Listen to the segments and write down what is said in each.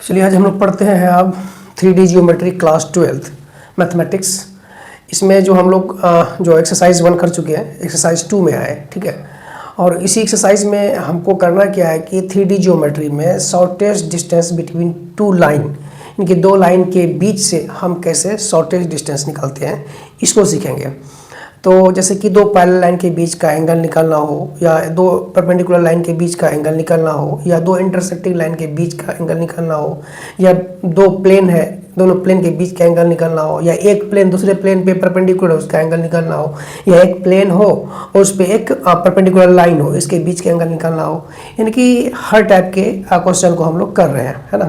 चलिए आज हम लोग पढ़ते हैं अब 3D जियोमेट्री क्लास 12 मैथमेटिक्स। इसमें जो हम लोग जो एक्सरसाइज 1 कर चुके हैं, एक्सरसाइज 2 में आए, ठीक है। और इसी एक्सरसाइज में हमको करना क्या है कि 3D जियोमेट्री में shortest distance between two line, इनके दो लाइन के बीच से हम कैसे शॉर्टेस्ट डिस्टेंस निकालते हैं, इसको सीखेंगे। तो जैसे कि दो पैरेलल लाइन के बीच का एंगल निकालना हो, या दो परपेंडिकुलर लाइन के बीच का एंगल निकालना हो, या दो इंटरसेक्टिंग लाइन के बीच का एंगल निकालना हो, या दो प्लेन है, दोनों प्लेन के बीच का एंगल निकालना हो, या एक प्लेन दूसरे प्लेन पे परपेंडिकुलर उसका एंगल निकालना हो, या एक प्लेन हो और उस पर एक परपेंडिकुलर लाइन हो, इसके बीच का एंगल निकालना हो। यानी कि हर टाइप के क्वेश्चन को हम लोग कर रहे हैं, है ना।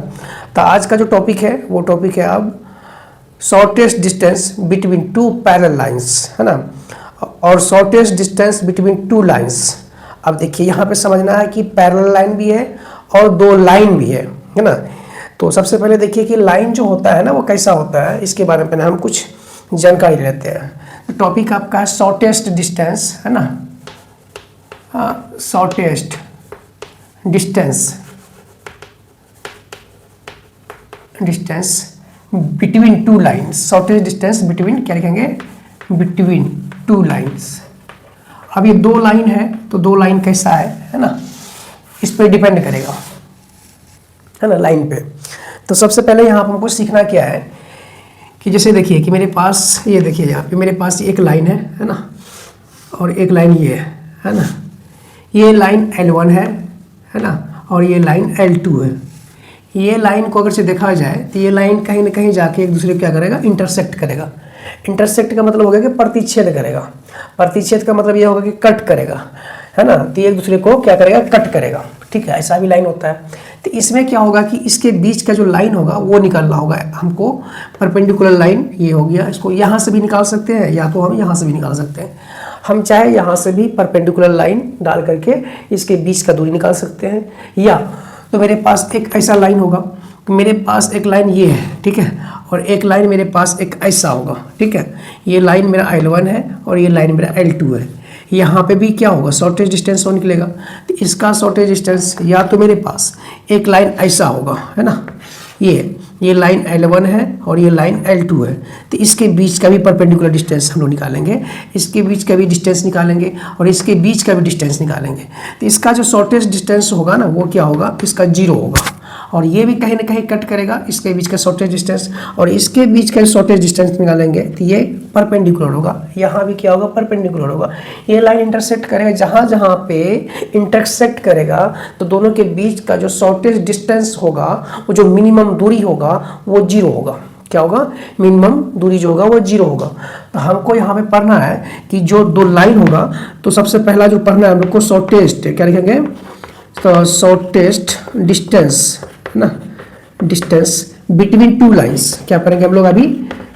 तो आज का जो टॉपिक है वो टॉपिक है अब shortest distance between two parallel lines, है ना, और shortest distance between two lines. अब देखिए यहाँ पे समझना है कि पैरेलल लाइन भी है और दो लाइन भी है ना। तो सबसे पहले देखिए कि लाइन जो होता है ना वो कैसा होता है, इसके बारे में हम कुछ जानकारी लेते हैं। तो टॉपिक आपका शॉर्टेस्ट डिस्टेंस, है ना, shortest distance between two lines. Shortest distance between क्या लिखेंगे, बिटवीन टू लाइंस। अब ये दो लाइन है तो दो लाइन कैसा है ना, इस पर डिपेंड करेगा, है ना, लाइन पे। तो सबसे पहले यहाँ पर हमको सीखना क्या है कि जैसे देखिए कि मेरे पास ये देखिए यहाँ पे मेरे पास एक लाइन है ना, और एक लाइन ये है ना। ये लाइन L1 है ना, और ये लाइन L2 है। ये लाइन को अगर से देखा जाए तो ये लाइन कहीं ना कहीं जाके एक दूसरे को क्या करेगा, इंटरसेक्ट करेगा। इंटरसेक्ट का मतलब हो गया कि प्रतिच्छेद करेगा। प्रतिच्छेद का मतलब ये होगा कि कट करेगा, है ना। तो एक दूसरे को क्या करेगा, कट करेगा, ठीक है। ऐसा भी लाइन होता है। तो इसमें क्या होगा कि इसके बीच का जो लाइन होगा वो निकालना होगा हमको। परपेंडिकुलर लाइन ये हो गया, इसको यहाँ से भी निकाल सकते हैं या तो हम यहाँ से भी निकाल सकते हैं। हम चाहे यहाँ से भी परपेंडिकुलर लाइन डाल करके इसके बीच का दूरी निकाल सकते हैं, या तो मेरे पास एक ऐसा लाइन होगा, मेरे पास एक लाइन ये है, ठीक है, और एक लाइन मेरे पास एक ऐसा होगा, ठीक है। ये लाइन मेरा L1 है और ये लाइन मेरा L2 है। यहाँ पे भी क्या होगा, शॉर्टेज डिस्टेंस हो निकलेगा। तो इसका शॉर्टेज डिस्टेंस या तो मेरे पास एक लाइन ऐसा होगा, है ना, ये लाइन L1 है और ये लाइन L2 है। तो इसके बीच का भी परपेंडिकुलर डिस्टेंस हम लोग निकालेंगे, इसके बीच का भी डिस्टेंस निकालेंगे और इसके बीच का भी डिस्टेंस निकालेंगे। तो इसका जो शॉर्टेज डिस्टेंस होगा ना वो क्या होगा, इसका 0 होगा। और ये भी कहीं ना कहीं कट करेगा इसके बीच का शॉर्टेज डिस्टेंस, और इसके बीच का शॉर्टेज डिस्टेंस निकालेंगे तो ये परपेंडिकुलर होगा। यहाँ भी क्या होगा, परपेंडिकुलर होगा। ये लाइन इंटरसेक्ट करेगा, जहाँ जहाँ पे इंटरसेक्ट करेगा तो दोनों के बीच का जो शॉर्टेज डिस्टेंस होगा, वो जो मिनिमम दूरी होगा वो 0 होगा। क्या होगा, मिनिमम दूरी जो होगा वो 0 होगा। तो हमको यहाँ पे पढ़ना है कि जो दो लाइन होगा, तो सबसे पहला जो पढ़ना है हम लोग को शॉर्टेस्ट, क्या लिखेंगे, तो शॉर्टेस्ट डिस्टेंस, है ना, डिस्टेंस बिटवीन टू लाइंस। क्या करेंगे हम लोग अभी,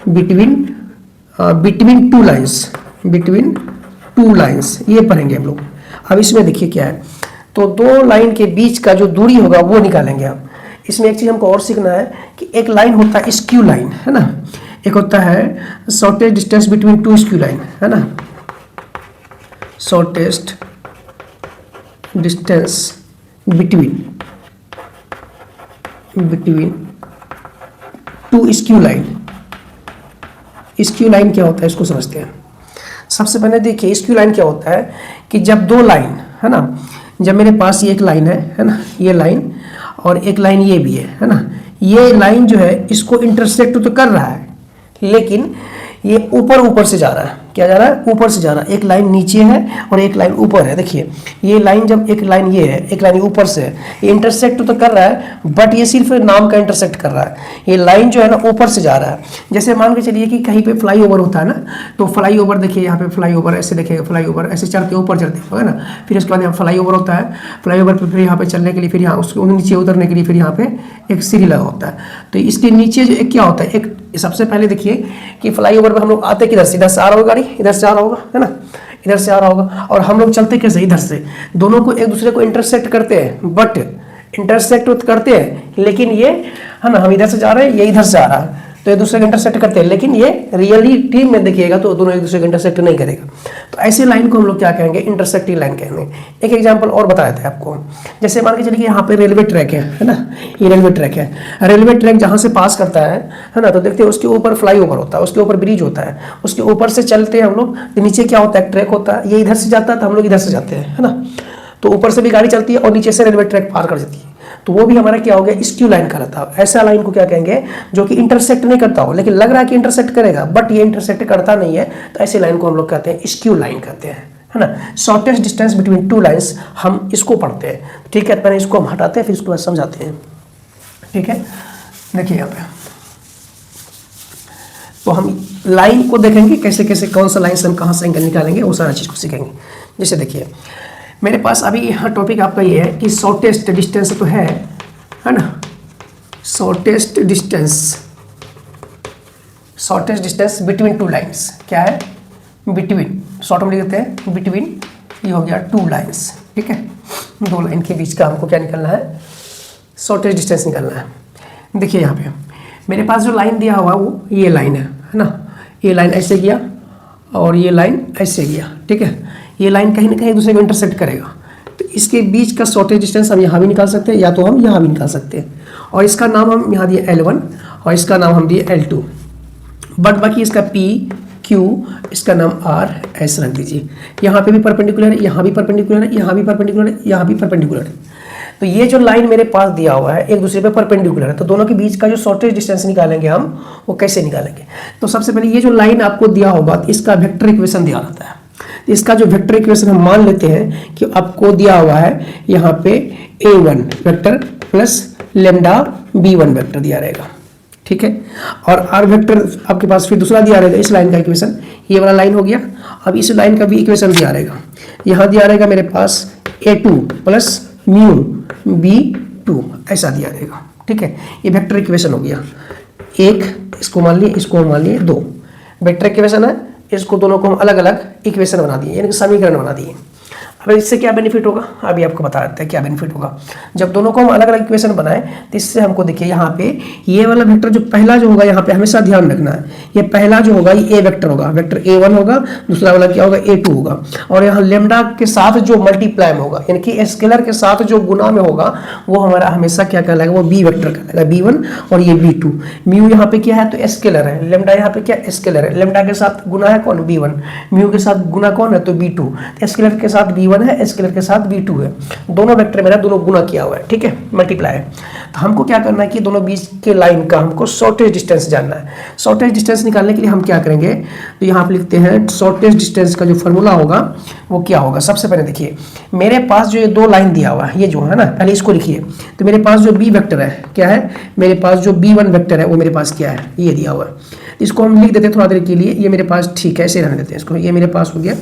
बिटवीन टू लाइंस ये पढ़ेंगे हम लोग। अब इसमें देखिए क्या है, तो दो लाइन के बीच का जो दूरी होगा वो निकालेंगे हम। इसमें एक चीज़ हमको और सीखना है कि एक लाइन होता है स्क्यू लाइन, है ना, एक होता है shortest distance between two skew line, है ना, shortest distance between two skew line. Skew line क्या होता है इसको समझते हैं। सबसे पहले देखिए स्क्यू लाइन क्या होता है कि जब दो लाइन, है ना, जब मेरे पास ये एक लाइन है ना, ये लाइन और एक लाइन ये भी है ना, ये लाइन जो है इसको इंटरसेक्ट तो कर रहा है, लेकिन ये ऊपर से जा रहा है। क्या जा रहा है, ऊपर से जा रहा है। एक लाइन नीचे है और एक लाइन ऊपर है। देखिए ये लाइन, जब एक लाइन ये है, एक लाइन ऊपर से है, ये इंटरसेक्ट तो कर रहा है, बट ये सिर्फ नाम का इंटरसेक्ट कर रहा है। ये लाइन जो है ना ऊपर से जा रहा है। जैसे मान के चलिए कि कहीं पे फ्लाई ओवर होता है ना, तो फ्लाई ओवर देखिए यहाँ पे फ्लाई ओवर ऐसे देखिए, फ्लाई ओवर ऐसे चढ़ते ऊपर चढ़ते है ना, फिर उसके बाद यहाँ फ्लाई ओवर होता है। फ्लाई ओवर पर फिर यहाँ पे चलने के लिए, फिर यहाँ उसके नीचे उतरने के लिए फिर यहाँ पे एक सीढ़ी लगा होता है। तो इसके नीचे जो एक क्या होता है, एक सबसे पहले देखिए कि फ्लाई ओवर पर हम लोग आते किधर से, इधर से आ रहा होगा गाड़ी, इधर से आ रहा होगा, है ना, इधर से आ रहा होगा, और हम लोग चलते कैसे, इधर से। दोनों को एक दूसरे को इंटरसेक्ट करते हैं, बट इंटरसेक्ट करते हैं, लेकिन ये, है ना, हम इधर से जा रहे हैं, ये इधर से आ रहा है, तो एक दूसरे को इंटरसेक्ट करते हैं, लेकिन ये रियलिटी में देखिएगा तो दोनों एक दूसरे को इंटरसेक्ट नहीं करेगा। तो ऐसी लाइन को हम लोग क्या कहेंगे, इंटरसेक्टिंग लाइन कहेंगे। एक एग्जांपल और बताया था आपको, जैसे मान के चलिए यहाँ पे रेलवे ट्रैक है ना, ये रेलवे ट्रैक है। रेलवे ट्रैक जहाँ से पास करता है ना, तो देखते हैं उसके ऊपर फ्लाईओवर होता है, उसके ऊपर ब्रिज होता है, उसके ऊपर से चलते हैं हम लोग, तो नीचे क्या होता है, ट्रैक होता है। ये इधर से जाता है तो हम लोग इधर से जाते हैं, है ना। तो ऊपर से भी गाड़ी चलती है और नीचे से रेलवे ट्रैक पार कर जाती है, तो वो भी हमारा क्या हो गया, स्क्यू लाइन कहलाता है। ऐसा लाइन को क्या कहेंगे, जो कि इंटरसेक्ट नहीं करता हो, लेकिन लग रहा है कि इंटरसेक्ट करेगा, बट ये इंटरसेक्ट करता नहीं है, तो ऐसे लाइन को हम लोग कहते हैं स्क्यू लाइन कहते हैं, है ना। Shortest distance between two lines हम इसको पढ़ते हैं, ठीक है। पहले इसको हम हटाते हैं, फिर इसको समझाते हैं, ठीक है। देखिए यहाँ पे तो हम लाइन को देखेंगे कैसे कैसे, कौन सा लाइन से हम कहाँ से एंगल निकालेंगे, वो सारा चीज़ को सीखेंगे। जैसे देखिए मेरे पास अभी यहाँ टॉपिक आपका ये है कि शॉर्टेस्ट डिस्टेंस तो है ना, shortest distance between two lines क्या है, बिटवीन, शॉर्ट में लिख देते हैं बिटवीन, ये हो गया टू लाइंस, ठीक है। दो लाइन के बीच का हमको क्या निकालना है, शॉर्टेस्ट डिस्टेंस निकालना है। देखिए यहाँ पे मेरे पास जो लाइन दिया हुआ वो ये लाइन है ना, ये लाइन ऐसे गया और ये लाइन ऐसे गया, ठीक है। ये लाइन कहीं ना कहीं एक दूसरे को इंटरसेक्ट करेगा, तो इसके बीच का शॉर्टेस्ट डिस्टेंस हम यहाँ भी निकाल सकते हैं, या तो हम यहाँ भी निकाल सकते हैं। और इसका नाम हम यहाँ दिए L1 और इसका नाम हम दिए L2, बट बाकी इसका P Q, इसका नाम R S रख दीजिए। यहाँ पे भी परपेंडिकुलर है, यहाँ भी परपेंडिकुलर है, यहाँ भी परपेंडिकुलर है, यहाँ भी परपेंडिकुलर है। तो ये जो लाइन मेरे पास दिया हुआ है एक दूसरे पे परपेंडिकुलर है, तो दोनों के बीच का जो शॉर्टेस्ट डिस्टेंस निकालेंगे हम, वो कैसे निकालेंगे। तो सबसे पहले ये जो लाइन आपको दिया होगा, तो इसका वेक्टर इक्वेशन दिया रहता है। इसका जो वेक्टर इक्वेशन हम मान लेते हैं कि आपको दिया हुआ है यहाँ पे a1 vector plus lambda b1 vector दिया रहेगा, ठीक है। और r वेक्टर आपके पास फिर दूसरा दिया रहेगा, इस लाइन का इक्वेशन, ये वाला लाइन हो गया। अब इस लाइन का भी इक्वेशन दिया रहेगा, यहाँ दिया रहेगा मेरे पास a2 प्लस म्यू b2, ऐसा दिया रहेगा, ठीक है। ये वेक्टर इक्वेशन हो गया एक, इसको मान लिए, इसको मान लिए दो, वेक्टर इक्वेशन है। इसको दोनों को हम अलग अलग इक्वेशन बना दिए, यानी कि समीकरण बना दिए। अब इससे क्या बेनिफिट होगा, अभी आपको बता देते हैं क्या बेनिफिट होगा। जब दोनों को हम अलग अलग इक्वेशन बनाए तो इससे हमको देखिए यहाँ पे ये वाला वेक्टर जो पहला जो होगा, यहाँ पे हमेशा ध्यान रखना है, ये पहला जो होगा ये ए वेक्टर होगा, वेक्टर a1 होगा, दूसरा वाला क्या होगा a2 होगा। और यहाँ लेमडा के साथ जो मल्टीप्लाई में होगा, यानी कि स्केलर के साथ जो गुना में होगा, वो हमारा हमेशा क्या कहलाएगा, वो बी वेक्टर कहलाएगा, b1 और ये b2। म्यू यहाँ पे क्या है, तो स्केलर है, लेमडा यहाँ पे क्या स्केलर है, लेमडा के साथ गुना है कौन, b1, म्यू के साथ गुना कौन है, तो b2, स्केलर के साथ b1 है, स्केलर के साथ b2 है, दोनों वेक्टर मेरा दोनों गुना किया हुआ है, ठीक है, मल्टीप्लाई है। तो हमको क्या करना है कि दोनों बीच के लाइन का हमको शॉर्टेस्ट डिस्टेंस जानना है। शॉर्टेस्ट डिस्टेंस निकालने के लिए हम क्या करेंगे, तो यहाँ पे लिखते हैं शॉर्टेस्ट डिस्टेंस का जो फॉर्मूला होगा वो क्या होगा। सबसे पहले देखिए मेरे पास जो ये दो लाइन दिया हुआ है, ये जो है ना, पहले इसको लिखिए। तो मेरे पास जो b वेक्टर है क्या है, मेरे पास जो b1 वेक्टर है वो मेरे पास क्या है, ये दिया हुआ है। इसको हम लिख देते हैं थोड़ा देर के लिए, ये मेरे पास ठीक है, ऐसे रहने देते हैं इसको। ये मेरे पास हो गया,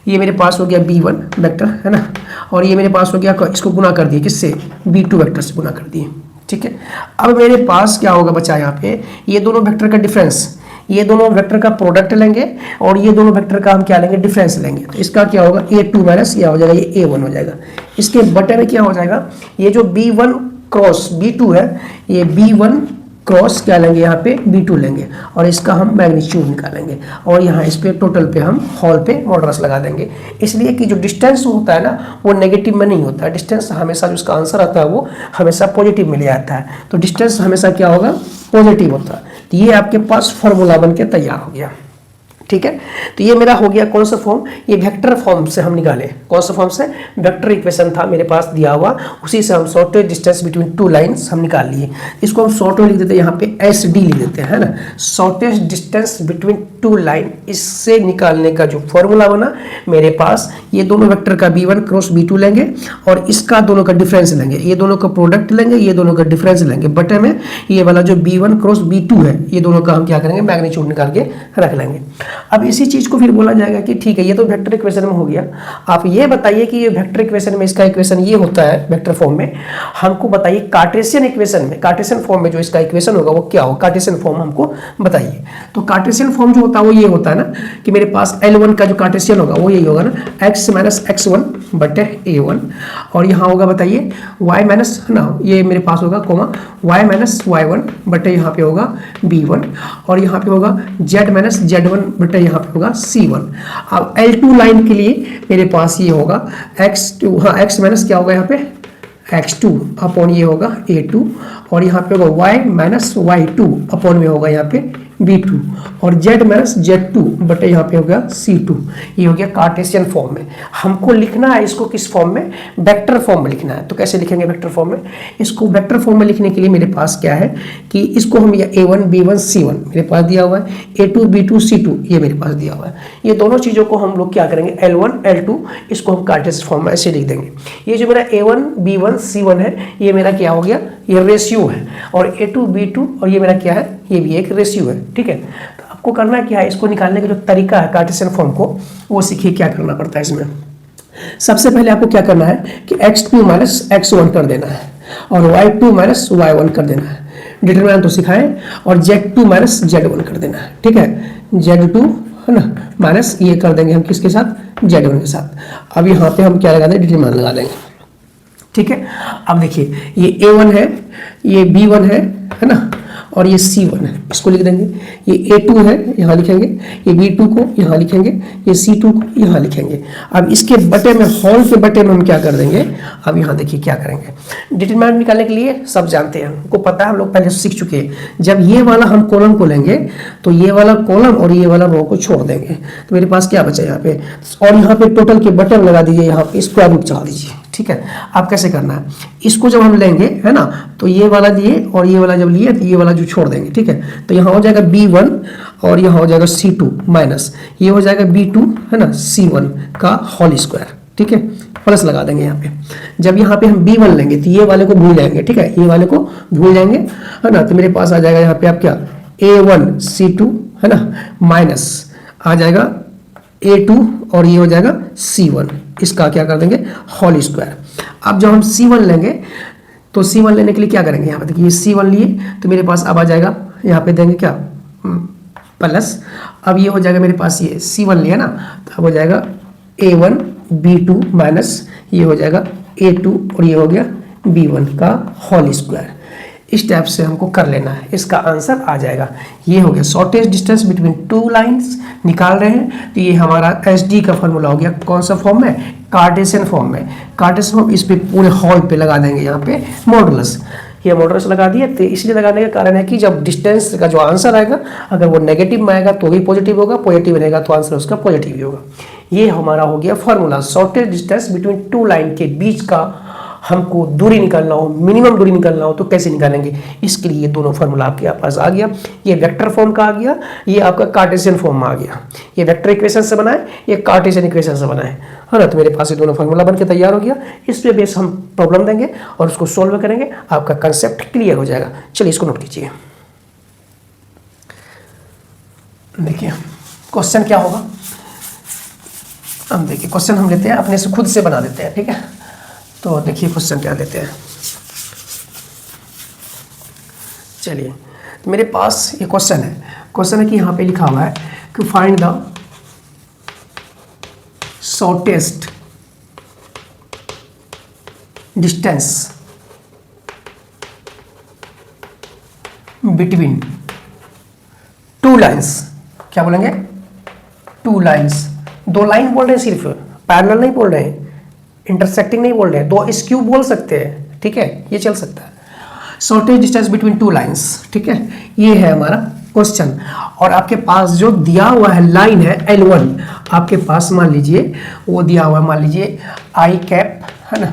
ये मेरे पास हो गया b1 वेक्टर, है ना, और ये मेरे पास हो गया, इसको गुना कर दिए किससे, b2 वेक्टर से गुना कर दिए, ठीक है। अब मेरे पास क्या होगा बचा यहाँ पे, ये दोनों वेक्टर का डिफरेंस, ये दोनों वेक्टर का प्रोडक्ट लेंगे और ये दोनों वेक्टर का हम क्या लेंगे, डिफरेंस लेंगे। तो इसका क्या होगा, a2 माइनस क्या हो जाएगा, ये a1 हो जाएगा। इसके बटे में क्या हो जाएगा, ये जो b1 क्रॉस b2 है, ये b1 क्रॉस क्या लेंगे, यहाँ पे b2 लेंगे और इसका हम मैग्नीट्यूड निकालेंगे और यहाँ इस पे टोटल पे हम हॉल पे मॉडुलस लगा देंगे। इसलिए कि जो डिस्टेंस होता है ना, वो नेगेटिव में नहीं होता है, डिस्टेंस हमेशा जो उसका आंसर आता है वो हमेशा पॉजिटिव में ले आता है। तो डिस्टेंस हमेशा क्या होगा, पॉजिटिव होता है। तो ये आपके पास फॉर्मूला बन के तैयार हो गया, ठीक है। तो ये मेरा हो गया कौन सा फॉर्म, ये वेक्टर फॉर्म से हम निकाले, कौन सा फॉर्म से, वेक्टर इक्वेशन था मेरे पास दिया हुआ, उसी से हम shortest distance between two lines हम निकाल लिए। इसको हम शॉर्ट में लिख देते हैं, यहाँ पे SD लिख देते हैं, है ना, shortest distance between two line. इससे निकालने का जो फॉर्मूला बना मेरे पास, ये दोनों वेक्टर का b1 क्रॉस b2 लेंगे और इसका दोनों का डिफरेंस लेंगे, ये दोनों का प्रोडक्ट लेंगे, ये दोनों का डिफरेंस लेंगे, बटे में ये वाला जो b1 क्रॉस b2 है, ये दोनों का हम क्या करेंगे, मैग्नीट्यूड निकाल के रख लेंगे। अब इसी चीज़ को फिर बोला जाएगा कि ठीक है ये तो वेक्टर इक्वेशन में हो गया, आप ये बताइए कि ये वेक्टर इक्वेशन में इसका इक्वेशन ये होता है वेक्टर फॉर्म में, हमको बताइए कार्टेशियन इक्वेशन में, कार्टेशियन फॉर्म में जो इसका इक्वेशन होगा वो क्या होगा, कार्टेशियन फॉर्म हमको बताइए। तो कार्टेशियन फॉर्म जो होता है वो ये होता है ना कि मेरे पास L1 का जो कार्टेशियन होगा वो यही होगा ना, x माइनस x1 बटे a1, और यहाँ होगा बताइए y माइनस ना, ये मेरे पास होगा कोमा y माइनस y1 बटे यहाँ पे होगा b1, और यहाँ पे होगा z माइनस z1 बटे यहाँ पे होगा c1। अब L2 लाइन के लिए मेरे पास ये होगा x2, हाँ x माइनस क्या होगा यहाँ पे x2 अपॉन ये होगा a2, और यहाँ पे होगा y माइनस y2 अपॉन में होगा यहाँ पे b2, और z माइनस z2 बटे यहाँ पे हो गया c2। ये हो गया कार्टेशियन फॉर्म में। हमको लिखना है इसको किस फॉर्म में, वेक्टर फॉर्म में लिखना है। तो कैसे लिखेंगे वेक्टर फॉर्म में, इसको वेक्टर फॉर्म में लिखने के लिए मेरे पास क्या है कि इसको हम a1 b1 c1 मेरे पास दिया हुआ है, a2 b2 c2 ये मेरे पास दिया हुआ है। ये दोनों चीज़ों को हम लोग क्या करेंगे L1 L2 इसको हम कार्टेशियन फॉर्म में ऐसे लिख देंगे। ये जो मेरा a1 b1 c1 है ये मेरा क्या हो गया, ये रेशियो है, और a2 b2 और ये मेरा क्या है, ये भी एक रेशियो है। ठीक है, तो आपको करना क्या है, इसको निकालने का जो तरीका है कार्टेशियन फॉर्म को वो सीखिए क्या करना पड़ता है। इसमें सबसे पहले आपको क्या करना है कि x2 माइनस x1 कर देना है और y2 माइनस y1 कर देना है, डिटरमिनेंट तो सिखाएं, और z2 माइनस z1 कर देना है। ठीक है, z2 है ना माइनस ये कर देंगे हम किसके साथ, z1 के साथ। अब यहाँ पे हम क्या लगा देंगे, डिटरमिनेंट लगा देंगे। ठीक है, अब देखिए ये a1 है, ये b1 है ना, और ये c1 है, इसको लिख देंगे। ये a2 है, यहाँ लिखेंगे, ये b2 को यहाँ लिखेंगे, ये c2 को यहाँ लिखेंगे। अब इसके बटे में, होल के बटे में हम क्या कर देंगे, अब यहाँ देखिए क्या करेंगे, डिटरमिनेंट निकालने के लिए सब जानते हैं, हमको पता है, हम लोग पहले सीख चुके हैं। जब ये वाला हम कॉलम को लेंगे तो ये वाला कॉलम और ये वाला रो को छोड़ देंगे, तो मेरे पास क्या बचा यहाँ पे, और यहाँ पे टोटल के बटे लगा दीजिए, यहाँ पे स्क्वायर रूट चढ़ा दीजिए। ठीक है, आप कैसे करना है, इसको जब हम लेंगे है ना, तो ये वाला लिए और ये वाला जब लिए तो ये वाला जो छोड़ देंगे। ठीक है, तो यहाँ हो जाएगा b1 और यहाँ हो जाएगा c2 माइनस ये हो जाएगा b2 है ना c1 का होल स्क्वायर। ठीक है, प्लस लगा देंगे यहाँ पे। जब यहाँ पे हम b1 लेंगे तो ये वाले को भूल जाएंगे। ठीक है, ये वाले को भूल जाएंगे है ना, तो मेरे पास आ जाएगा यहाँ पे आप क्या a1 c2 है ना माइनस आ जाएगा a2 और ये हो जाएगा c1, इसका क्या कर देंगे होल स्क्वायर। अब जब हम c1 लेंगे तो c1 लेने के लिए क्या करेंगे, यहाँ पे देखिए c1 लिए तो मेरे पास अब आ जाएगा, यहाँ पे देंगे क्या प्लस, अब ये हो जाएगा मेरे पास ये c1 लिया ना, तो अब हो जाएगा a1 b2 माइनस ये हो जाएगा a2 और ये हो गया b1 का होल स्क्वायर। इस टाइप से हमको कर लेना है, इसका आंसर आ जाएगा। ये हो गया shortest distance between two lines निकाल रहे हैं, तो ये हमारा SD का फॉर्मूला हो गया। कौन सा फॉर्म में, कार्टेशियन फॉर्म में। कार्टेशियन फॉर्म इस पे पूरे हॉल पे लगा देंगे, यहाँ पे मॉडुलस, ये मॉडुलस लगा दिए। तो इसलिए लगाने का कारण है कि जब डिस्टेंस का जो आंसर आएगा अगर वो नेगेटिव में आएगा तो भी पॉजिटिव होगा, पॉजिटिव रहेगा तो आंसर उसका पॉजिटिव ही होगा। ये हमारा हो गया formula, shortest distance between two line के बीच का हमको दूरी निकालना हो, मिनिमम दूरी निकालना हो तो कैसे निकालेंगे, इसके लिए ये दोनों फार्मूला आपके पास आ गया। ये वेक्टर फॉर्म का आ गया, ये आपका कार्टेशियन फॉर्म में आ गया। ये वेक्टर इक्वेशन से बना है, ये कार्टेशियन इक्वेशन से बना है ना। तो मेरे पास ये दोनों फार्मूला बन के तैयार हो गया। इस पे बेस हम प्रॉब्लम देंगे और उसको सोल्व करेंगे, आपका कंसेप्ट क्लियर हो जाएगा। चलिए इसको नोट कीजिए। देखिए क्वेश्चन क्या होगा, अब देखिए क्वेश्चन हम लेते हैं अपने से खुद से बना देते हैं। ठीक है, तो देखिए क्वेश्चन क्या देते हैं। चलिए मेरे पास ये क्वेश्चन है कि यहाँ पे लिखा हुआ है कि find the shortest distance between two lines. क्या बोलेंगे, टू लाइंस, दो लाइन बोल रहे हैं, सिर्फ पैरेलल नहीं बोल रहे हैं, इंटरसेक्टिंग नहीं बोल रहे हैं, दो स्क्यू बोल सकते हैं। ठीक है, ये चल सकता है। Shortage distance between two lines, ठीक है, ये है हमारा क्वेश्चन। और आपके पास जो दिया हुआ है लाइन है L1, आपके पास मान लीजिए वो दिया हुआ है, मान लीजिए I कैप है ना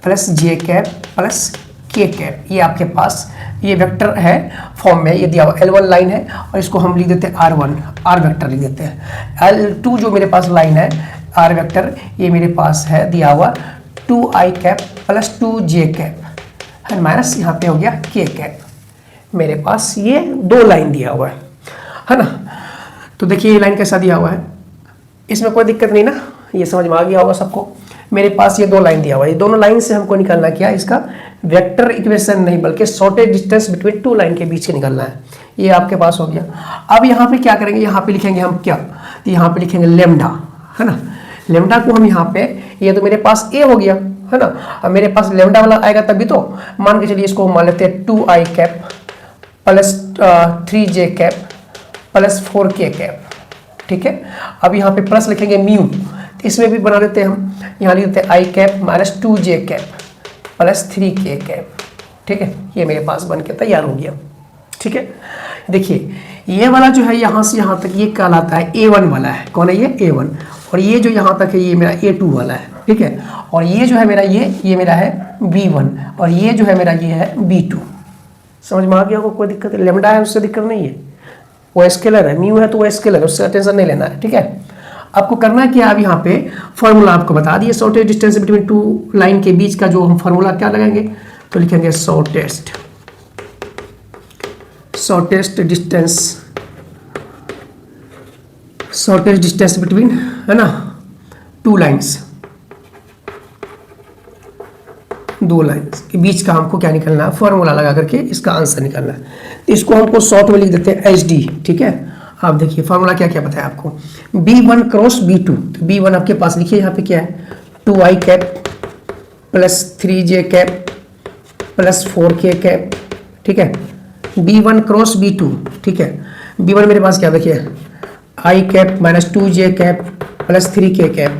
plus J cap plus K cap, ये आपके पास ये वेक्टर है फॉर्म में, ये दिया हुआ L1 लाइन है और इसको हम लिख देते हैं R1, R वेक्टर लिख देते हैं। L2 जो मेरे पास लाइन है R वेक्टर, ये मेरे पास है दिया हुआ 2I cap plus 2J cap है माइनस यहाँ पे हो गया K कैप। मेरे पास ये दो लाइन दिया हुआ है ना। तो देखिए ये लाइन कैसा दिया हुआ है, इसमें कोई दिक्कत नहीं ना, ये समझ में आ गया होगा सबको। मेरे पास ये दो लाइन दिया हुआ है, ये दोनों लाइन से हमको निकालना क्या है, इसका वेक्टर इक्वेशन नहीं बल्कि shortage distance between two line के बीच के निकालना है। ये आपके पास हो गया। अब यहाँ पे क्या करेंगे, यहाँ पे लिखेंगे हम क्या, तो यहाँ पे लिखेंगे लेमडा, है ना। लेमडा को हम यहाँ पे, ये तो मेरे पास ए हो गया, है ना। अब मेरे पास लेमडा वाला आएगा तभी तो, मान के चलिए इसको मान लेते हैं 2i cap plus 3j cap plus 4k cap, ठीक है। अब यहाँ पे प्लस लिखेंगे म्यू, इसमें भी बना देते हैं हम, यहाँ लिख देते हैं I cap minus 2j cap plus 3k cap, ठीक है। ये मेरे पास बन के तैयार हो गया, ठीक है। देखिए ये वाला जो है यहाँ से यहाँ तक ये कहलाता है A1 वाला है, कौन है ये A1, और ये जो यहाँ तक है ये मेरा A2 वाला है, ठीक है। और ये जो है मेरा ये मेरा है B1, और ये जो है मेरा ये है B2। समझ में आ गया होगा, कोई दिक्कत, लेमडा है उससे दिक्कत नहीं है, वो स्केलर है, म्यू है तो वो स्केलर है, उससे टेंशन नहीं लेना है, ठीक है। आपको करना क्या, अब यहाँ पे फॉर्मूला आपको बता दिए, shortest distance between two line के बीच का जो हम फॉर्मूला क्या लगाएंगे, तो लिखेंगे शॉर्टेस्ट डिस्टेंस बिटवीन, है ना, टू लाइंस, दो लाइंस के बीच का हमको क्या निकलना है, फॉर्मूला लगा करके इसका आंसर निकलना है। तो इसको हमको शॉर्ट में लिख देते हैं HD, ठीक है। आप देखिए फॉर्मूला क्या क्या बताया आपको, B1 क्रॉस B2, तो B1 आपके पास लिखिए यहाँ पे क्या है, 2i cap plus 3j cap plus 4k cap, ठीक है। B1 क्रॉस B2, ठीक है। B1 मेरे पास क्या देखिए, i cap minus 2j cap plus 3k cap,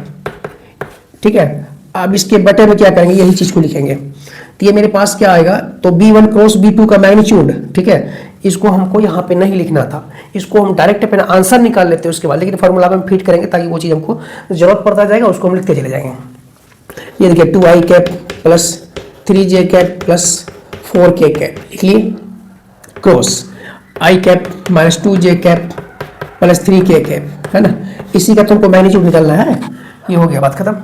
ठीक है। अब इसके बटे में क्या करेंगे, यही चीज को लिखेंगे, तो ये मेरे पास क्या आएगा, तो B1 क्रॉस B2 का मैग्नीट्यूड, ठीक है। इसको हमको यहाँ पे नहीं लिखना था, इसको हम डायरेक्ट अपना आंसर निकाल लेते हैं उसके बाद, लेकिन फॉर्मूला में फिट करेंगे ताकि वो चीज़ हमको जरूरत पड़ता जाएगा, उसको हम लिखते चले जाएंगे। ये देखिए 2i cap plus 3j cap plus 4k cap लिख लिए, cross i cap minus 2j cap plus 3k cap, है ना। इसी का तुमको मैग्नीट्यूड निकालना है, ये हो गया, बात खत्म।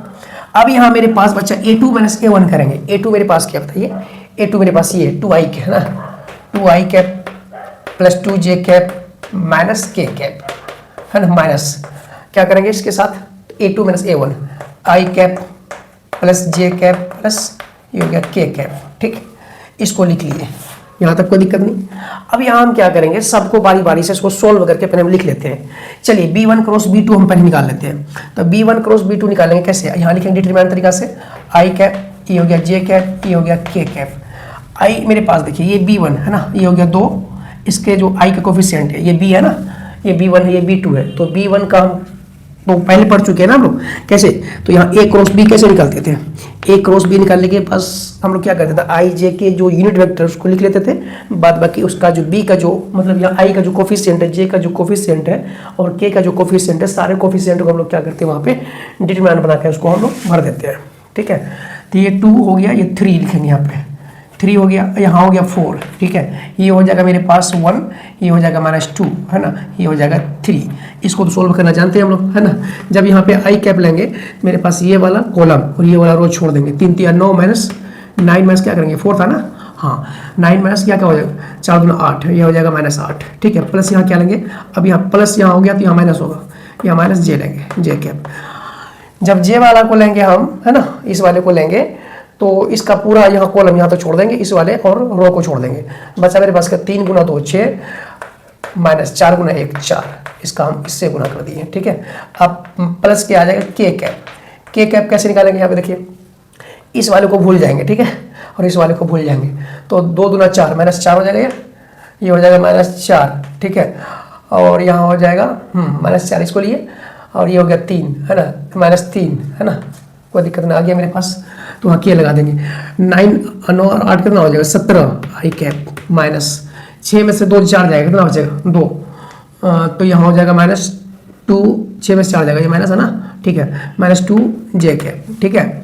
अब यहाँ मेरे पास बच्चा A2 माइनस A1 करेंगे। A2 मेरे पास क्या बताइए, A2 मेरे पास ये 2i है ना, 2i cap plus 2j cap minus k cap, है ना, माइनस क्या करेंगे इसके साथ, A2 minus A1, i cap plus j cap plus ये हो गया k कैप, ठीक। इसको लिख लिए, यहाँ तक कोई दिक्कत नहीं। अब यहाँ हम क्या करेंगे, सबको बारी बारी से इसको सोल्व करके पहले हम लिख लेते हैं। चलिए B1 क्रॉस B2 हम पहले निकाल लेते हैं। तो B1 क्रॉस B2 निकालेंगे कैसे, यहाँ लिखेंगे डिटरमिनेंट तरीका से, i कैप, ये हो गया j कैप, ये हो गया k कैप। i मेरे पास देखिए ये B1 है ना, ये हो गया 2, इसके जो i का कोफिशिएंट है ये b है ना, ये B1 है, ये B2 है, तो B1 का हम तो पहले पढ़ चुके हैं ना हम लोग, कैसे, तो यहाँ a क्रॉस b कैसे निकालते थे, a क्रॉस b निकालने के पास हम लोग क्या करते थे, i j के जो यूनिट वेक्टर उसको लिख लेते थे, बाद बाकी उसका जो b का जो मतलब यहाँ i का जो कोफिशिएंट है, j का जो कोफिशिएंट है और k का जो कोफिशिएंट है, सारे कोफिशिएंट को हम लोग क्या करते हैं वहाँ पे डिटरमिनेंट बना के उसको हम लोग भर देते हैं, ठीक है। तो ये 2 हो गया, ये 3 लिखेंगे यहाँ पे, 3 हो गया, यहाँ हो गया 4, ठीक है। ये हो जाएगा मेरे पास 1, ये हो जाएगा -2, है ना, ये हो जाएगा 3। इसको तो सोल्व करना जानते हैं हम लोग, है ना। जब यहाँ पे आई कैप लेंगे, मेरे पास ये वाला कॉलम और ये वाला रो छोड़ देंगे, 3 3 9 माइनस 9 माइनस क्या करेंगे 4 था ना, हाँ 9 माइनस क्या हो जाएगा 4 दूना 8, ये हो जाएगा -8, ठीक है। प्लस यहाँ क्या लेंगे, अब यहाँ प्लस यहाँ हो गया तो यहाँ माइनस होगा, यहाँ माइनस जे लेंगे, जे कैप। जब जे वाला को लेंगे हम, है ना, इस वाले को लेंगे तो इसका पूरा यहाँ कॉलम यहाँ तो छोड़ देंगे इस वाले और रो को छोड़ देंगे, बचा मेरे पास का 3 गुना 2 6 माइनस 4 गुना 1 4, इसका हम इससे गुना कर दिए, ठीक है। अब प्लस क्या आ जाएगा के कैप, के कैप कैसे निकालेंगे, यहाँ पे देखिए इस वाले को भूल जाएंगे, ठीक है, और इस वाले को भूल जाएंगे, तो 2 दूना 4 -4 हो जाएगा, ये हो जाएगा -4, ठीक है। और यहाँ हो जाएगा -4 इसको लिए, और ये हो गया 3, है ना, -3, है ना, कोई दिक्कत नहीं, आ गया मेरे पास। तो वहाँ के लगा देंगे, 9 और 8 कितना हो जाएगा 17 आई कैप माइनस 6 में से 2 4 जाएगा, कितना हो जाएगा 2, तो यहाँ हो जाएगा -2, 6 में से 4 जाएगा, ये माइनस है ना, ठीक है, -2 जे कैप, ठीक है।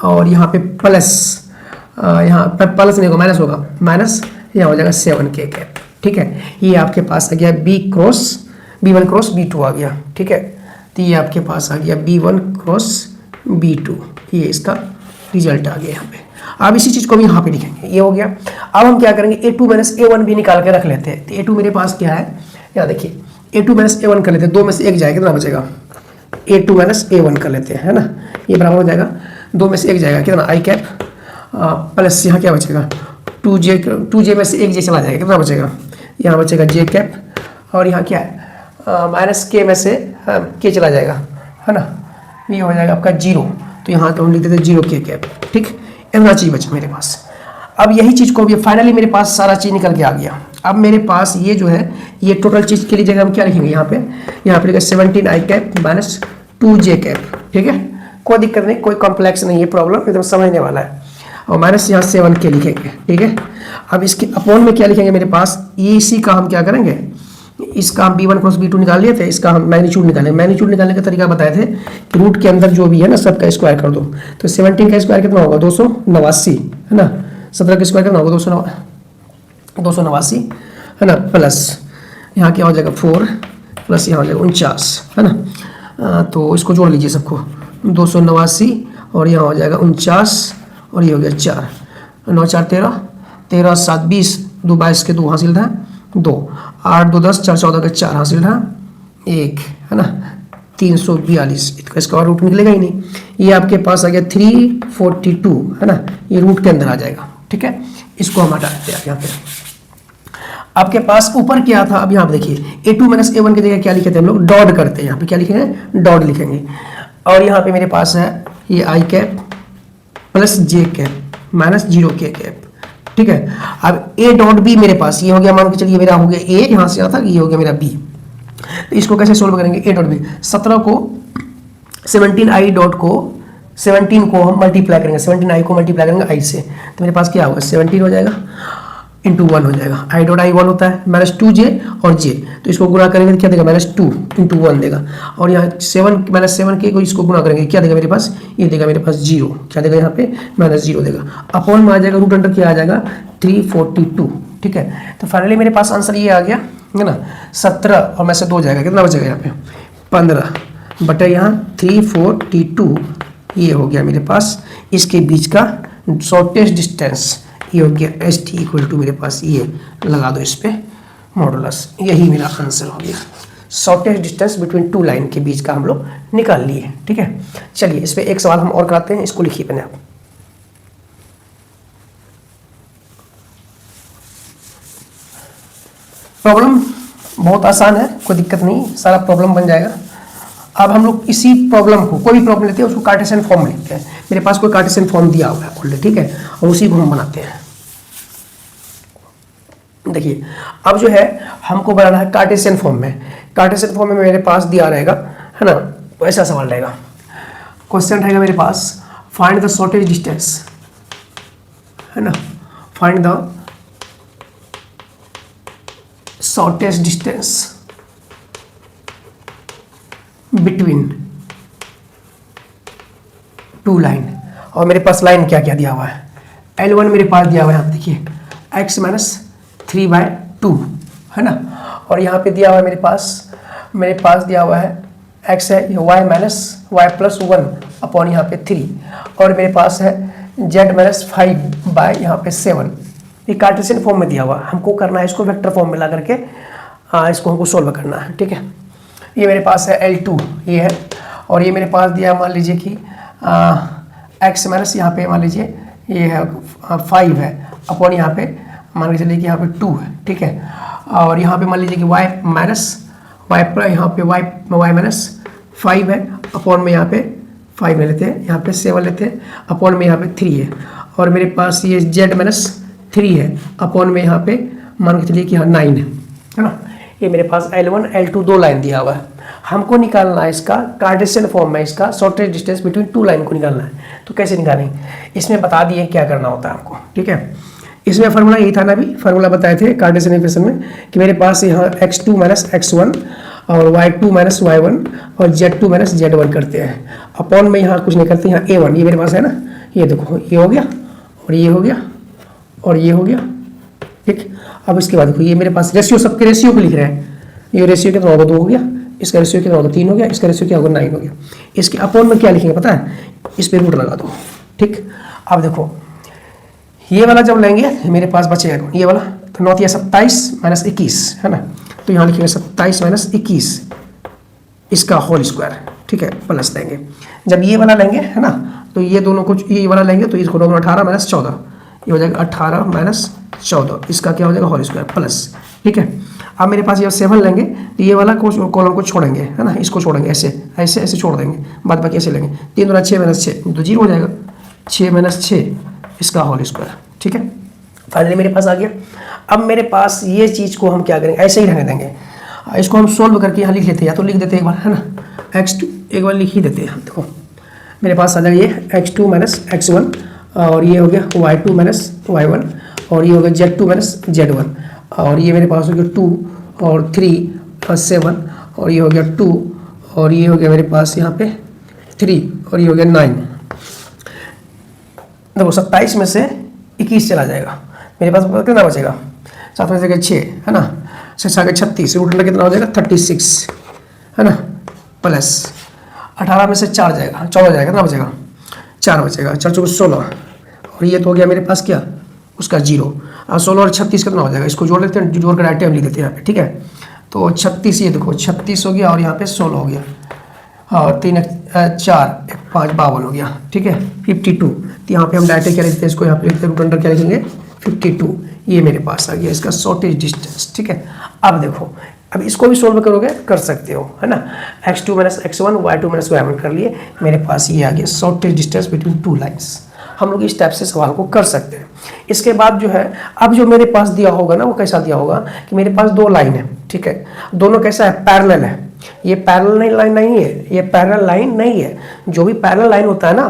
और यहाँ पे प्लस, यहाँ पे प्लस नहीं होगा माइनस होगा, माइनस यहाँ हो जाएगा 7 के कैप, ठीक है। ये आपके पास आ गया B1 क्रॉस B2 आ गया, ठीक है। तो ये आपके पास आ गया B1 क्रॉस B2, ये इसका रिजल्ट आ गया यहाँ पे। अब इसी चीज़ को भी यहाँ पे लिखेंगे, ये हो गया। अब हम क्या करेंगे, A2 माइनस A1 भी निकाल के रख लेते हैं। तो A2 मेरे पास क्या है, यहाँ देखिए A2 माइनस A1 कर लेते हैं, 2 में से 1 जाएगा, कितना बचेगा, A2 माइनस A1 कर लेते हैं, है ना, ये बराबर हो जाएगा 2 में से 1 जाएगा, कितना आई कैप प्लस यहाँ क्या बचेगा 2J में से 1J चला जाएगा, कितना बचेगा, यहाँ बचेगा J कैप, और यहाँ क्या है माइनस K में से K चला जाएगा, है ना, ये हो जाएगा आपका 0, तो यहाँ तो हम लिख देते 0K कैप। ठीक, इतना चीज़ बचा मेरे पास। अब यही चीज़ को भी फाइनली मेरे पास सारा चीज़ निकल के आ गया। अब मेरे पास ये जो है ये टोटल चीज़ के लिए जगह हम क्या लिखेंगे, यहाँ पे लिखेंगे 17 आई कैप माइनस 2J कैप। ठीक है, कोई दिक्कत नहीं, कोई कॉम्प्लेक्स नहीं है, प्रॉब्लम एकदम समझने वाला है। और माइनस यहाँ 7 के लिखेंगे। ठीक है, अब इसके अपॉन में क्या लिखेंगे मेरे पास, ये इसी का हम क्या करेंगे, इसका हम b1 क्रॉस b2 निकाल लिए थे, इसका हम मैग्नीट्यूड निकालें। मैग्नीट्यूड निकालने का तरीका बताए थे कि रूट के अंदर जो भी है ना सबका स्क्वायर कर दो, तो 17 का स्क्वायर कितना होगा 289, है ना, 17 का स्क्वायर कितना होगा 289, है ना, प्लस यहाँ क्या हो जाएगा 4 प्लस यहाँ हो जाएगा 49, है ना, तो इसको जोड़ लीजिए सबको, 289 और यहाँ हो जाएगा 49 और ये हो गया 4, 9 4 13, 13 7 20, 2 22 के 2 हासिल था 2, 8 2 10, 4 14 के 4 हासिल था 1, है ना, 342, इसका स्क्वायर रूट निकलेगा ही नहीं। ये आपके पास आ गया 342, है ना, ये रूट के अंदर आ जाएगा। ठीक है, इसको हम हटा देते हैं यहाँ पे। आपके पास ऊपर क्या था, अब यहाँ पे देखिए A2 माइनस A1 की जगह क्या लिखे थे हम लोग, डॉट करते हैं, यहाँ पे क्या लिखेंगे डॉट लिखेंगे। और यहाँ पे मेरे पास है ये I cap plus J cap minus 0K cap. ठीक है, अब A डॉट B मेरे पास ये हो गया, मान के चलिए मेरा हो गया A, यहाँ से आता ये हो गया मेरा B। तो इसको कैसे सोल्व करेंगे, A डॉट B 17 को 17i डॉट को 17 को हम मल्टीप्लाई करेंगे, 17i को मल्टीप्लाई करेंगे i से, तो मेरे पास क्या होगा 17 हो जाएगा इंटू 1 हो जाएगा, आई डॉट आई 1 होता है माइनस 2J और J, तो इसको गुणा करेंगे तो क्या देगा माइनस 2 इंटू 1 देगा, और यहाँ 7 माइनस 7 के को इसको गुणा करेंगे क्या देगा मेरे पास, ये देगा मेरे पास 0, क्या देगा यहाँ पे माइनस 0 देगा, अपॉन में आ जाएगा रूट अंडर क्या आ जाएगा 342। ठीक है, तो फाइनली मेरे पास आंसर ये आ गया, है ना, 17 और में से 2 जाएगा, कितना बचेगा यहाँ पे 15 बटा यहाँ 342, ये हो गया मेरे पास इसके बीच का शॉर्टेस्ट डिस्टेंस, ये हो गया ST इक्वल टू मेरे पास ये लगा दो इस पे मॉडुलस, यही मेरा आंसर हो गया, shortest distance between two line के बीच का हम लोग निकाल लिए। ठीक है, चलिए इस पे एक सवाल हम और कराते हैं, इसको लिखिए पहले आप। प्रॉब्लम बहुत आसान है, कोई दिक्कत नहीं, सारा प्रॉब्लम बन जाएगा। अब हम लोग इसी प्रॉब्लम को, कोई भी प्रॉब्लम लेते हैं उसको कार्टेशियन फॉर्म में लिखते हैं, मेरे पास कोई कार्टेशियन फॉर्म दिया हुआ है ऑलरेडी। ठीक है, और उसी को हम बनाते हैं। देखिए अब जो है हमको बनाना है कार्टेशियन फॉर्म में, कार्टेशियन फॉर्म में मेरे पास दिया रहेगा, है ना, ऐसा सवाल रहेगा, क्वेश्चन रहेगा मेरे पास फाइंड द शॉर्टेज डिस्टेंस, है ना, find the shortage distance between two line, और मेरे पास लाइन क्या क्या दिया हुआ है, L1 मेरे पास दिया हुआ है, आप देखिए x माइनस 3/2, है ना, और यहाँ पे दिया हुआ है मेरे पास दिया हुआ है x है y minus y plus 1 upon यहाँ पे 3, और मेरे पास है z माइनस 5 यहाँ पे 7, ये कार्टेशियन फॉर्म में दिया हुआ, हमको करना है इसको वेक्टर फॉर्म में ला करके इसको हमको सोल्व करना है। ठीक है, ये मेरे पास है L2 ये है, और ये मेरे पास दिया मान लीजिए कि x माइनस यहाँ पे मान लीजिए ये है 5 है अपॉन यहाँ पे मान के चलिए कि यहाँ पे 2 है। ठीक है, और यहाँ पे मान लीजिए कि y माइनस y पर यहाँ पे y माइनस 5 है अपॉन में यहाँ पे 5 ले लेते हैं, यहाँ पे 7 लेते हैं अपॉन में यहाँ पे 3 है, और मेरे पास ये z माइनस 3 है अपॉन में यहाँ पे मान के चलिए कि यहाँ 9 है ना, ये मेरे पास L1 L2 दो लाइन दिया हुआ है, हमको निकालना है इसका कार्टेशियन फॉर्म में, इसका shortage distance between two line को निकालना है। तो कैसे निकालेंगे, इसमें बता दिए क्या करना होता है हमको। ठीक है, इसमें फार्मूला यही था ना, अभी फार्मूला बताए थे कार्टेशियन इक्वेशन में कि मेरे पास यहाँ x2 माइनस x1 और y2 माइनस y1 और z2 माइनस z1 करते हैं, अपॉन में यहाँ कुछ नहीं करते, यहाँ a1 ये मेरे पास है ना, ये देखो ये हो गया और ये हो गया और ये हो गया। ठीक, अब इसके बाद देखो ये मेरे पास रेशियो, सबके रेशियो को लिख रहे हैं, ये रेशियो कितना होगा 2 हो गया, इसका रेशियो कितना होगा 3 हो गया, इसका रेशियो क्या होगा 9 हो गया। इसके अपॉन में क्या लिखेंगे पता है, इस पे रूट लगा दो। ठीक, अब देखो ये वाला जब लेंगे मेरे पास बचेगा ये वाला, तो 9 या 27 माइनस 21, है ना, तो यहाँ लिखेंगे 27 माइनस 21 इसका होल स्क्वायर, ठीक है, प्लस देंगे। जब ये वाला लेंगे है ना, तो ये दोनों को ये वाला लेंगे तो इसको 18 माइनस 14, ये हो जाएगा 18 माइनस 14, इसका क्या हो जाएगा होल स्क्वायर प्लस, ठीक है। अब मेरे पास ये 7 लेंगे तो ये वाला कॉलम को छोड़ेंगे है ना, इसको छोड़ेंगे, ऐसे ऐसे ऐसे छोड़ देंगे, बाद बाकी ऐसे लेंगे। 3 दूना 6 माइनस 6 तो 0 हो जाएगा, 6 माइनस 6 इसका होल स्क्वायर, ठीक है। फाइनली मेरे पास आ गया। अब मेरे पास ये चीज़ को हम क्या करेंगे, ऐसे ही रहने देंगे। इसको हम सोल्व करके यहाँ लिख लेते हैं, या तो लिख देते हैं एक बार है ना, x2 एक बार लिख ही देते हैं। देखो मेरे पास आ जाएगा ये x2 माइनस x1, और ये हो गया y2 माइनस y1, और ये हो गया z2 माइनस z1, और ये मेरे पास हो गया 2 और 3 और 7, और ये हो गया 2, और ये हो गया मेरे पास यहाँ पे 3, और ये हो गया 9। देखो 27 में से 21 चला जाएगा, मेरे पास कितना बचेगा, 7 में से 6 है ना, 6 आगे 36, रूट अंडर कितना हो जाएगा 36 है ना, प्लस 18 में से 4 जाएगा, 14 जाएगा, कितना बचेगा 4 बचेगा, 4 चौके 16, और ये तो हो गया मेरे पास क्या उसका 0। अब 16 और 36 कितना हो जाएगा, इसको जोड़ लेते हैं, जोड़ कर डायरेक्ट हम लिख देते हैं यहाँ पे, ठीक है। तो 36, ये देखो 36 हो गया, और यहाँ पे 16 हो गया, और 3 4 5 52 हो गया, ठीक है, 52। तो यहाँ पे हम डायरेक्ट क्या लिखते हैं, इसको यहाँ पे लिखते हैं, रूट अंडर क्या लिखेंगे 52, ये मेरे पास आ गया इसका शॉर्टेज डिस्टेंस, ठीक है। अब देखो, अब इसको भी सोल्व करोगे कर सकते हो है ना, x2 minus x1 y2 minus y1 कर लिए, मेरे पास ये आ गया शॉर्टेज डिस्टेंस बिटवीन 2 लाइन्स। हम लोग इस टाइप से सवाल को कर सकते हैं। इसके बाद जो है, अब जो मेरे पास दिया होगा ना, वो कैसा दिया होगा कि मेरे पास 2 लाइन है, ठीक है, दोनों कैसा है पैरेलल है। ये पैरेलल लाइन नहीं है, ये पैरेलल लाइन नहीं है। जो भी पैरेलल लाइन होता है ना,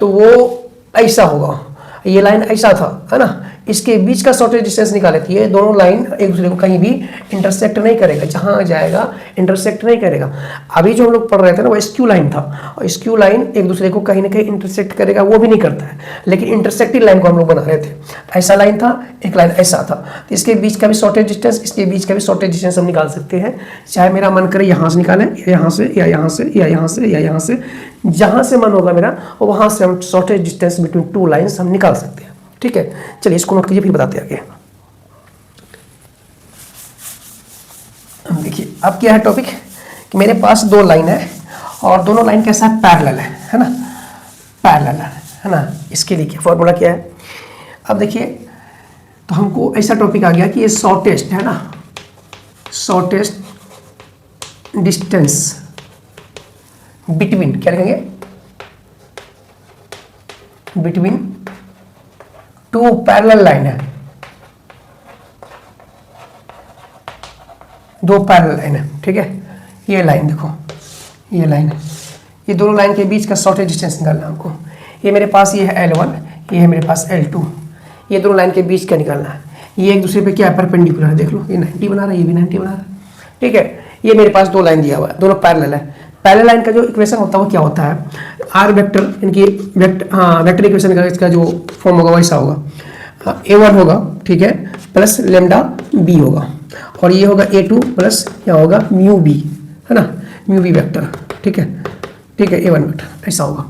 तो वो ऐसा होगा, ये लाइन ऐसा था है ना, इसके बीच का शॉर्टेज डिस्टेंस निकाले थे। ये दोनों लाइन एक दूसरे को कहीं भी इंटरसेक्ट नहीं करेगा, जहां जाएगा इंटरसेक्ट नहीं करेगा। अभी जो हम लोग पढ़ रहे थे ना, वो स्क्यू लाइन था, और स्क्यू लाइन एक दूसरे को कहीं ना कहीं इंटरसेक्ट करेगा, वो भी नहीं करता है, लेकिन इंटरसेक्टिंग लाइन को हम लोग बना रहे थे। ऐसा लाइन था, एक लाइन ऐसा था, तो इसके बीच का भी शॉर्टेज डिस्टेंस, इसके बीच का भी शॉर्टेज डिस्टेंस हम निकाल सकते हैं। चाहे मेरा मन करे यहाँ से निकालें, यहाँ से या यहाँ से या यहाँ से या यहाँ से, जहाँ से मन होगा मेरा, और वहाँ से हम शॉर्टेज डिस्टेंस बिटवीन 2 लाइन्स हम निकाल सकते हैं, ठीक है। चलिए इसको नोट कीजिए, फिर बताते हैं आगे। देखिए अब क्या है टॉपिक कि मेरे पास 2 लाइन है, और दोनों लाइन कैसा है पैरेलल है ना, पैरेलल है ना। इसके लिए क्या फॉर्मूला क्या है, अब देखिए, तो हमको ऐसा टॉपिक आ गया कि ये शॉर्टेस्ट है ना, शॉर्टेस्ट डिस्टेंस बिटवीन, क्या लिखेंगे, बिटवीन 2 पैरेलल लाइन है, 2 पैरेलल लाइन है, ठीक है। ये लाइन देखो, ये लाइन है, ये दोनों लाइन के बीच का शॉर्टेज डिस्टेंस निकालना है हमको। ये मेरे पास ये है L1, ये है मेरे पास L2, ये दोनों लाइन के बीच का निकालना है। ये एक दूसरे पे क्या है, परपेंडिकुलर है, देख लो, ये 90 बना रहा है, ये भी 90 बना रहा है, ठीक है। ये मेरे पास 2 लाइन दिया हुआ है, दोनों पैरेलल है। पैरेलल लाइन का जो इक्वेशन होता है वो क्या होता है, आर वेक्टर, इनकी वेक्टर इक्वेशन का इसका जो फॉर्म होगा वैसा होगा, A1 होगा, ठीक है, प्लस लेमडा बी होगा, और ये होगा A2 प्लस क्या होगा म्यू बी, है ना, म्यू बी वेक्टर, ठीक है, ठीक है, A1 वेक्टर ऐसा होगा।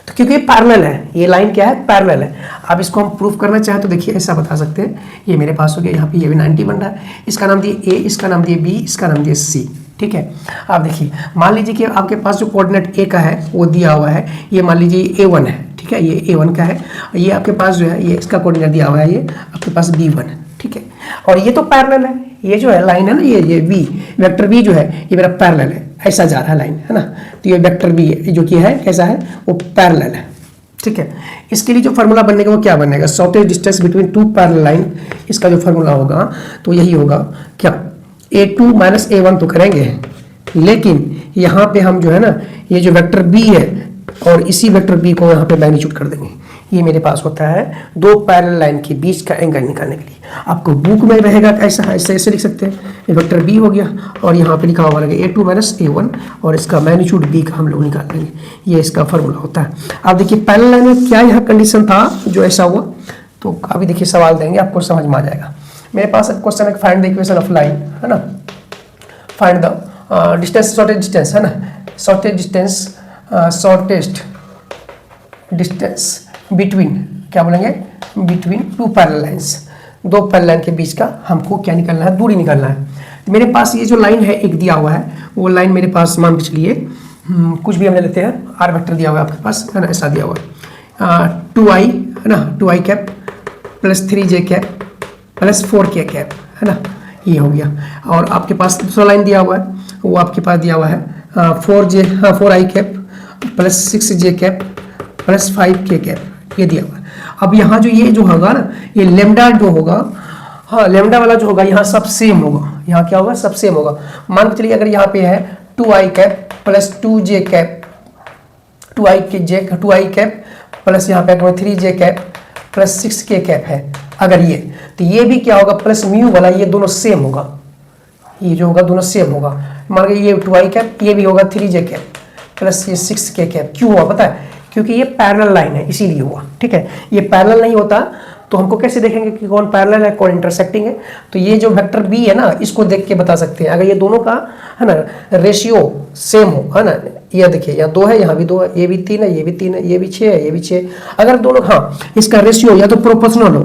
तो क्योंकि ये पैरेलल है, ये लाइन क्या है पैरेलल है। अब इसको हम प्रूफ करना चाहें तो देखिए ऐसा बता सकते हैं, ये मेरे पास हो गया, यहाँ पे ये भी 90 बन रहा है, इसका नाम दिए A, इसका नाम दिए B, इसका नाम दिए C, ठीक है। अब देखिए, मान लीजिए कि आपके पास जो कोऑर्डिनेट A का है वो दिया हुआ है, ये मान लीजिए A1 है, ठीक है, ये A1 का है, ये आपके पास जो है ये इसका कोऑर्डिनेट दिया हुआ है, ये आपके पास B1 है, ठीक है। और ये तो पैरेलल है, ये जो है लाइन है ना, ये V वेक्टर B जो है ये मेरा पैरेलल है, ऐसा जा रहा है लाइन, है ना। तो ये वेक्टर B है जो कि है कैसा है, वो पैरेलल है, ठीक है। इसके लिए जो फार्मूला बनेगा वो क्या बनेगा, shortage distance between 2 parallel line, इसका जो फार्मूला होगा तो यही होगा क्या, A2 माइनस A1 तो करेंगे, लेकिन यहाँ पे हम जो है ना, ये जो वेक्टर B है और इसी वेक्टर B को यहाँ पे मैग्नीट्यूड कर देंगे। ये मेरे पास होता है 2 पैरेलल लाइन के बीच का एंगल निकालने के लिए। आपको बुक में रहेगा ऐसा, ऐसे लिख सकते हैं, ये वेक्टर B हो गया, और यहाँ पे लिखा हुआ रहेगा A2 माइनस A1, और इसका मैग्नीट्यूड B का हम लोग निकाल लेंगे। ये इसका फार्मूला होता है। अब देखिए पैरेलल लाइन में क्या यहाँ कंडीशन था जो ऐसा हुआ, तो अभी देखिए सवाल देंगे, आपको समझ में आ जाएगा। मेरे पास क्वेश्चन है, find the equation of line, है ना, find the distance, shortage distance, है ना, shortage distance, shortest distance between, क्या बोलेंगे, between 2 parallel lines, 2 parallel line के बीच का हमको क्या निकालना है, दूरी निकालना है। मेरे पास ये जो लाइन है एक दिया हुआ है, वो लाइन मेरे पास मान के चलिए कुछ भी हम ले लेते हैं, आर वेक्टर दिया हुआ है आपके पास, है ना, ऐसा दिया हुआ है 2i, है ना, 2i cap plus 3j cap plus 4k cap, है ना, ये हो गया। और आपके पास दूसरा लाइन दिया हुआ है, वो आपके पास दिया हुआ है 4i cap plus 6j cap plus 5k cap, ये दिया हुआ है। अब यहाँ जो ये जो होगा ना, ये लेमडा जो होगा, हाँ लेमडा वाला जो होगा यहाँ सब सेम होगा, यहाँ क्या होगा, सब सेम होगा। मान के चलिए अगर यहाँ पे है 2i cap plus 2j cap, 2i cap plus यहाँ पे 3j cap plus 6k cap है, अगर ये, तो ये भी क्या होगा, प्लस म्यू वाला, ये दोनों सेम होगा, ये जो होगा दोनों सेम होगा। मान लीजिए ये 2i कैप, ये भी होगा 3j कैप प्लस ये 6k कैप। क्यों हुआ पता है, क्योंकि ये पैरेलल लाइन है इसीलिए हुआ, ठीक है। ये पैरेलल नहीं होता तो हमको कैसे देखेंगे कि कौन पैरेलल है कौन इंटरसेक्टिंग है, तो ये जो वेक्टर बी है ना, इसको देख के बता सकते हैं। अगर ये दोनों का, है ना, रेशियो सेम हो, है ना, ये देखिए यहाँ 2 है, यहाँ भी 2 है, ये भी 3 है, ये भी 3 है, ये भी 6 है, ये भी 6, अगर दोनों, हाँ, इसका रेशियो या तो प्रोपोर्शनल हो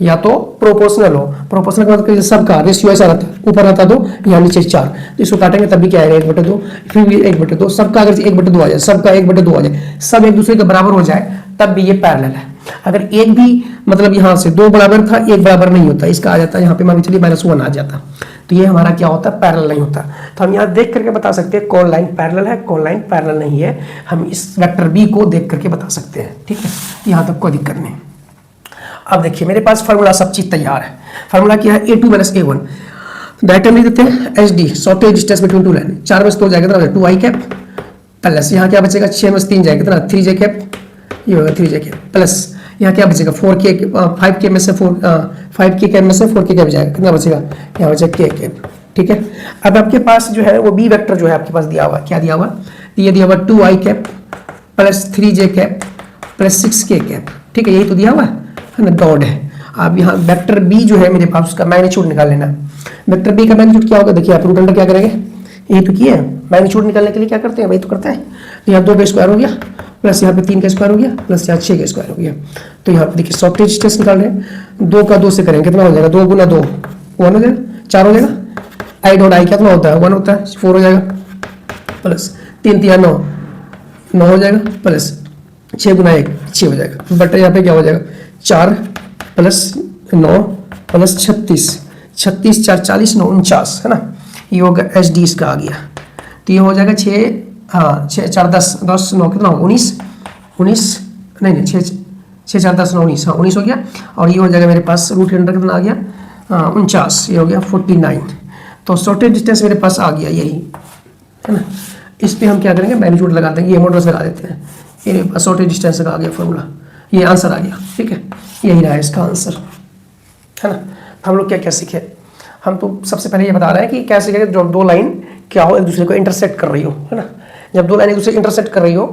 या तो प्रोपोर्शनल हो। प्रोपोर्शनल का मतलब सबका रेशियो ऐसा रहता है, ऊपर रहता 2, यहाँ नीचे 4, तो इसको काटेंगे तब भी क्या आएगा 1/2, फिर भी 1/2, सबका अगर 1/2 आ जाए, सबका 1/2 आ जाए, सब एक दूसरे के बराबर हो जाए, तब भी ये पैरेलल है। अगर एक भी, मतलब यहाँ से 2 बराबर था, 1 बराबर नहीं होता, इसका आ जाता है यहाँ पे, मान के चलिए -1 आ जाता, तो ये हमारा क्या होता है, पैरेलल नहीं होता। तो हम यहाँ देख करके बता सकते हैं कौन लाइन पैरेलल है कौन लाइन पैरेलल नहीं है, हम इस वेक्टर बी को देख करके बता सकते हैं, ठीक है, यहाँ तक कोई दिक्कत नहीं। अब देखिए मेरे पास फार्मूला सब चीज तैयार है। फार्मूला क्या है, a2 - a1, डायरेक्ट लिख देते हैं SD, shortage distance between two line. 4 में से 2 जाएगा कितना, 2i कैप प्लस यहाँ क्या बचेगा, 6 में से 3 जाएगा कितना, 3j कैप, ये होगा 3j कैप प्लस यहाँ क्या बचेगा, 5k में से 5k कैप में से 4k कैप जाएगा, कितना बचेगा, यहाँ बचेगा k कैप, ठीक है। अब आपके पास जो है वो बी वेक्टर जो है आपके पास दिया हुआ, क्या दिया हुआ, ये दिया हुआ 2i cap plus 3j cap plus 6k cap, ठीक है, यही तो दिया हुआ है ना, डॉट है। अब यहाँ वेक्टर बी जो है मेरे पास, उसका मैग्नीट्यूड निकाल लेना। वेक्टर बी का मैग्नीट्यूड क्या होगा, देखिए आप रूट अंडर क्या करेंगे, ये तो किए मैग्नीट्यूड निकालने के लिए क्या करते हैं, वही तो करता है। तो यहाँ 2 का स्क्वायर हो गया प्लस यहाँ पे 3 का स्क्वायर हो गया प्लस यहाँ 6 का स्क्वायर हो गया। तो यहाँ पे देखिए शॉर्टेज डिस्टेंस निकाल रहे हैं, 2 का 2 से करेंगे कितना हो जाएगा, 2 × 2 1 हो जाएगा, 4 हो जाएगा, आई डॉट आई कितना होता है 1 होता है, 4 हो जाएगा प्लस 3 × 9 9 हो जाएगा प्लस 6 × 1 6 हो जाएगा, बट यहाँ पे क्या हो जाएगा 4 प्लस 9 प्लस 36 36 4 40 9 49, है ना, ये होगा SD इसका आ गया। तो ये हो जाएगा 6 हाँ 6 4 10 10 9 कितना हो 19 नहीं 6 4 10 9 19, हाँ 19 हो गया। और ये हो जाएगा मेरे पास रूट अंडर कितना आ गया 49, ये हो गया 49। तो शॉर्टेज डिस्टेंस मेरे पास आ गया यही, है ना। इस पे हम क्या करेंगे, मैग्नीट्यूड लगा देंगे, ये मॉडल्स लगा देते हैं, ये मेरे पास शॉर्टेज डिस्टेंस का आ गया फॉर्मूला, ये आंसर आ गया, ठीक है, यही रहा इसका आंसर, है ना। हम लोग क्या क्या सीखे, हम तो सबसे पहले ये बता रहे हैं कि कैसे सीखे, जो 2 लाइन क्या हो एक दूसरे को इंटरसेक्ट कर रही हो, है ना। जब 2 लाइन एक दूसरे को इंटरसेक्ट कर रही हो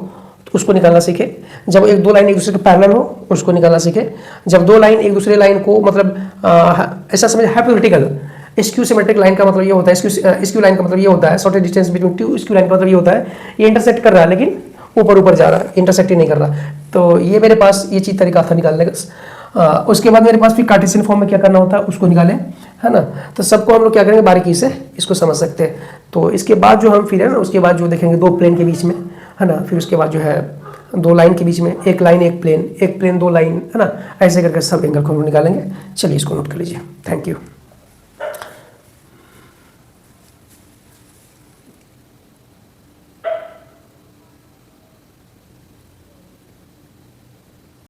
तो उसको निकालना सीखे। जब 2 लाइन एक दूसरे के पैरेलल हो उसको निकालना सीखे। जब 2 लाइन एक दूसरे लाइन को, मतलब ऐसा समझ, हाइपोथेटिकल स्क्यू सिमेट्रिक लाइन का मतलब ये होता है, स्क्यू लाइन का मतलब ये होता है, shortage distance between 2 skew line का मतलब ये होता है ये इंटरसेक्ट कर रहा है लेकिन ऊपर जा रहा है, इंटरसेक्ट ही नहीं कर रहा। तो ये मेरे पास ये चीज़ तरीका था निकालने का। उसके बाद मेरे पास फिर कार्टेशियन फॉर्म में क्या करना होता है उसको निकालें, है ना। तो सबको हम लोग क्या करेंगे, बारीकी से इसको समझ सकते हैं। तो इसके बाद जो हम फिर, है ना, उसके बाद जो देखेंगे 2 प्लेन के बीच में, है ना, फिर उसके बाद जो है 2 लाइन के बीच में, एक लाइन एक प्लेन 2 लाइन, है ना, ऐसे करके सब एंगल को हम निकालेंगे। चलिए इसको नोट कर लीजिए। Thank you.